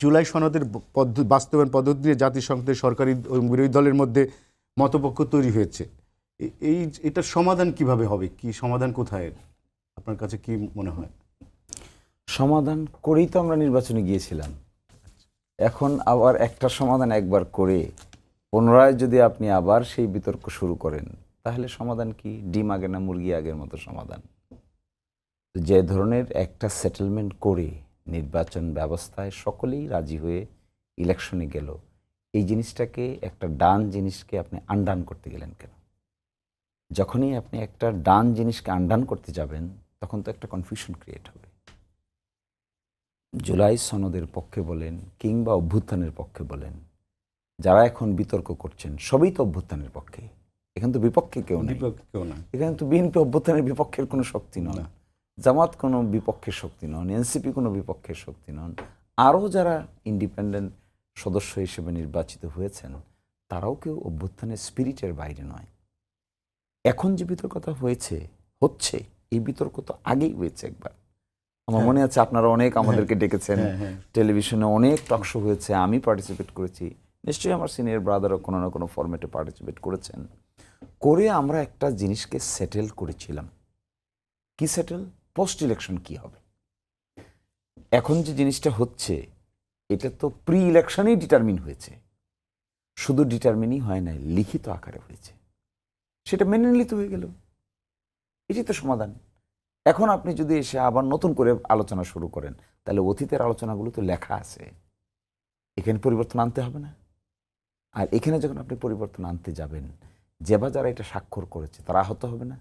জুলাই সনদের বাস্তবায়ন পদ্ধতি নিয়ে জাতিসংঘের সরকারি ও বিরোধী দলের মধ্যে মতপক্ষ তৈরি হয়েছে। এটার সমাধান কিভাবে হবে, কি সমাধান কোথায় আপনার কাছে কি মনে হয়? সমাধান করেই তো আমরা নির্বাচনে গিয়েছিলাম। এখন আবার একটা সমাধান একবার করে পুনরায় যদি আপনি আবার সেই বিতর্ক শুরু করেন, তাহলে সমাধান কি? ডিম আগে না মুরগি আগের মতো সমাধান। যে ধরনের একটা সেটেলমেন্ট করে নির্বাচন ব্যবস্থায় সকলেই রাজি হয়ে ইলেকশনে গেল, এই জিনিসটাকে একটা ডান জিনিসকে আপনি আনডান করতে গেলেন কেন? যখনই আপনি একটা ডান জিনিসকে আনডান করতে যাবেন, তখন তো একটা কনফিউশন ক্রিয়েট হবে। জুলাই সনদের পক্ষে বলেন কিংবা অভ্যুত্থানের পক্ষে বলেন, যারা এখন বিতর্ক করছেন সবই তো অভ্যুত্থানের পক্ষে। এখানে তো বিপক্ষে কেউ নেই। এখানে তো বিএনপি অভ্যুত্থানের বিপক্ষের কোনো শক্তি নন, জামাত কোনো বিপক্ষের শক্তি নন, এনসিপি কোনো বিপক্ষের শক্তি নন। আরও যারা ইন্ডিপেন্ডেন্ট সদস্য হিসেবে নির্বাচিত হয়েছেন, তারাও কেউ অভ্যুত্থানের স্পিরিটের বাইরে নয়। এখন যে বিতর্কটা হচ্ছে এই বিতর্ক তো আগেই হয়েছে একবার। আমার মনে আছে আপনারা অনেক আমাদেরকে ডেকেছেন, টেলিভিশনে অনেক টক শো হয়েছে, আমি পার্টিসিপেট করেছি, নিশ্চয়ই আমার সিনিয়র ব্রাদারও কোনো না কোনো ফরম্যাটে পার্টিসিপেট করেছেন। করে আমরা একটা জিনিসকে সেটেল করেছিলাম। কি সেটেল? পোস্ট ইলেকশন কি হবে। এখন যে জিনিসটা হচ্ছে, এটা তো প্রি ইলেকশনেই ডিটারমিন হয়েছে। শুধু ডিটারমিনই হয় নাই, লিখিত আকারে হয়েছে। সেটা মেনে নিতে হয়ে গেল। এটি তো সমাধান। এখন আপনি যদি এসে আবার নতুন করে আলোচনা শুরু করেন, তাহলে অতীতের আলোচনাগুলো তো লেখা আছে, এখানে পরিবর্তন আনতে হবে না? আর এখানে যখন আপনি পরিবর্তন আনতে যাবেন, যারা এটা স্বাক্ষর করেছে তারা আহত হবে না?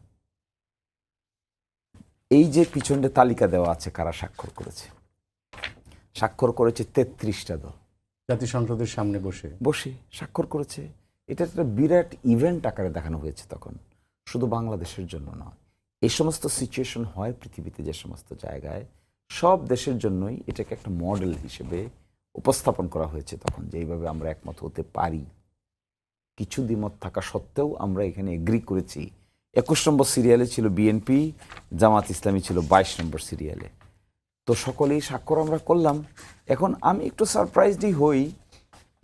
এই যে পিছনে তালিকা দেওয়া আছে কারা স্বাক্ষর করেছে, স্বাক্ষর করেছে 33টা দল, জাতিসংসদের সামনে বসে স্বাক্ষর করেছে। এটা একটা বিরাট ইভেন্ট আকারে দেখানো হয়েছে তখন, শুধু বাংলাদেশের জন্য নয়। এই সমস্ত সিচুয়েশন হয় পৃথিবীতে যে সমস্ত জায়গায়, সব দেশের জন্যই এটাকে একটা মডেল হিসেবে উপস্থাপন করা হয়েছে তখন, যে এইভাবে আমরা একমত হতে পারি। কিছু দ্বিমত থাকা সত্ত্বেও আমরা এখানে এগ্রি করেছি। 21 নম্বর সিরিয়ালে ছিল বিএনপি, জামাত ইসলামী ছিল 22 নম্বর সিরিয়ালে। তো সকলেই স্বাক্ষর আমরা করলাম। এখন আমি একটু সারপ্রাইজডই হই,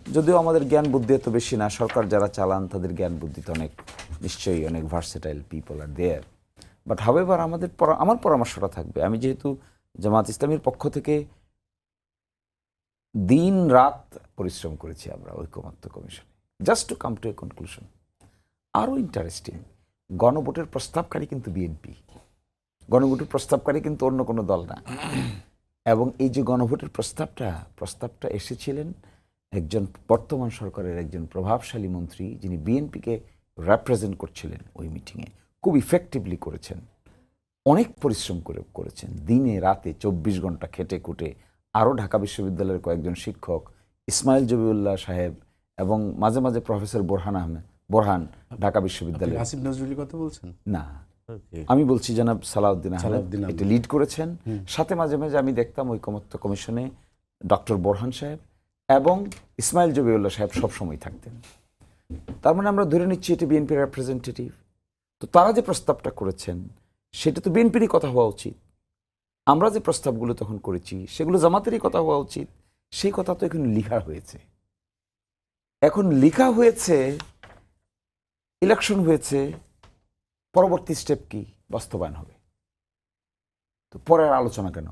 যদিও আমাদের জ্ঞান বুদ্ধি এত বেশি না, সরকার যারা চালান তাদের জ্ঞান বুদ্ধিতে অনেক, নিশ্চয়ই অনেক versatile people are there. But however আমার পরামর্শটা থাকবে, আমি যেহেতু জামাত ইসলামীর পক্ষ থেকে দিন রাত পরিশ্রম করেছি আমরা ঐকমত্য কমিশনে, just to come to a conclusion. আরও ইন্টারেস্টিং, গণভোটের প্রস্তাবকারী কিন্তু বিএনপি, গণভোটের প্রস্তাবকারী কিন্তু অন্য কোনো দল না। এবং এই যে গণভোটের প্রস্তাবটা এসেছিলেন একজন বর্তমান সরকারের একজন প্রভাবশালী মন্ত্রী, যিনি বিএনপিকে রিপ্রেজেন্ট করছিলেন ওই মিটিংয়ে, খুব ইফেক্টিভলি করেছেন, অনেক পরিশ্রম করেছেন, দিনে রাতে 24 ঘন্টা খেটে খুঁটে। আরও ঢাকা বিশ্ববিদ্যালয়ের কয়েকজন শিক্ষক, ইসমাইল জবিউল্লাহ সাহেব এবং মাঝে মাঝে প্রফেসর বোরহান ঢাকা বিশ্ববিদ্যালয়। আসিফ নজরুলের কথা বলছেন? না, আমি বলছি জনাব সালাউদ্দিন আহমেদ এটা লিড করেছেন। সাথে মাঝে মাঝে আমি দেখতাম ঐকমত্য কমিশনে ডক্টর বোরহান সাহেব এবং ইসমাইল জবিউল্লাহ সাহেব সবসময় থাকতেন। তার মানে আমরা ধরে নিচ্ছি এটা বিএনপির রিপ্রেজেন্টেটিভ। তো তারা যে প্রস্তাবটা করেছেন সেটা তো বিএনপিরই কথা হওয়া উচিত। আমরা যে প্রস্তাবগুলো তখন করেছি সেগুলো জামাতেরই কথা হওয়া উচিত। সেই কথা তো এখানে লেখা হয়েছে। এখন লেখা হয়েছে, ইলেকশন হয়েছে, পরবর্তী স্টেপ কি? বাস্তবায়ন হবে। তো পরের আলোচনা কেন?